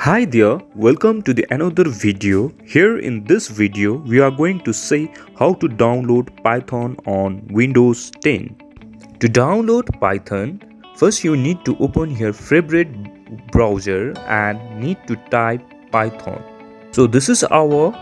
Hi there, welcome to the another video. Here in this video we are going to see how to download Python on Windows 10. To download Python, first you need to open your favorite browser and need to type Python. So this is our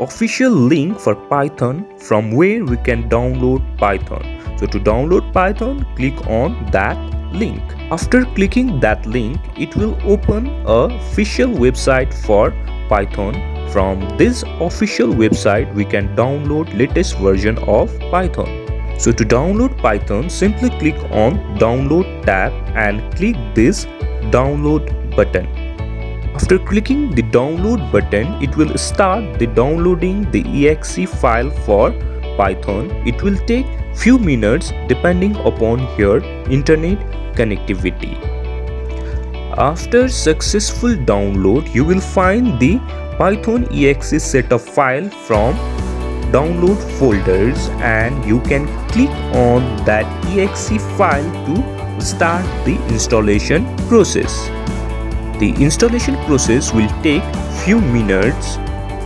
official link for Python from where we can download Python. So to download Python, click on that link. After clicking that link, it will open a official website for Python. From this official website, we can download latest version of Python. So to download Python, simply click on download tab and click this download button. After clicking the download button, it will start the downloading the exe file for Python. It will take few minutes depending upon your internet connectivity. After successful download, you will find the Python exe setup file from download folders and you can click on that exe file to start the installation process. The installation process will take few minutes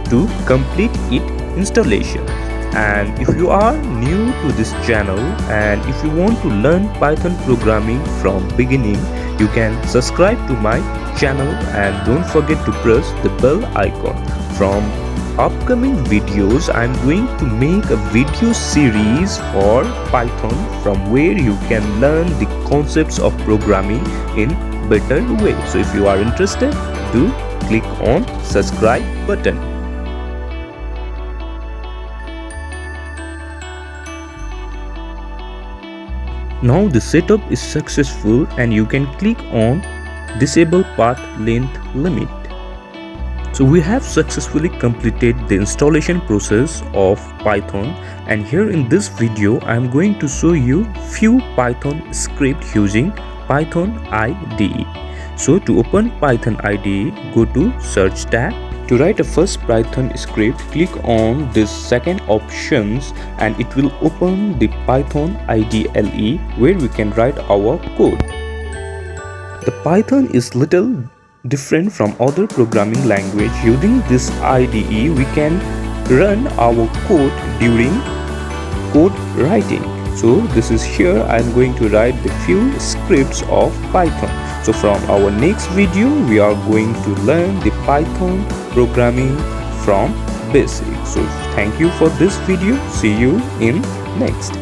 to complete its installation. And if you are new to this channel and if you want to learn Python programming from beginning, you can subscribe to my channel and don't forget to press the bell icon. From upcoming videos, I am going to make a video series for Python from where you can learn the concepts of programming in better way. So if you are interested, do click on subscribe button. Now the setup is successful and you can click on disable path length limit. So we have successfully completed the installation process of Python, and here in this video I am going to show you few Python script using Python IDE. So to open Python IDE, go to search tab. To write a first Python script, click on this second options and it will open the Python IDLE where we can write our code. The Python is little different from other programming language. Using this IDE, we can run our code during code writing. So this is here I am going to write the few scripts of Python. So from our next video we are going to learn the Python programming from basic. So thank you for this video. See you in next.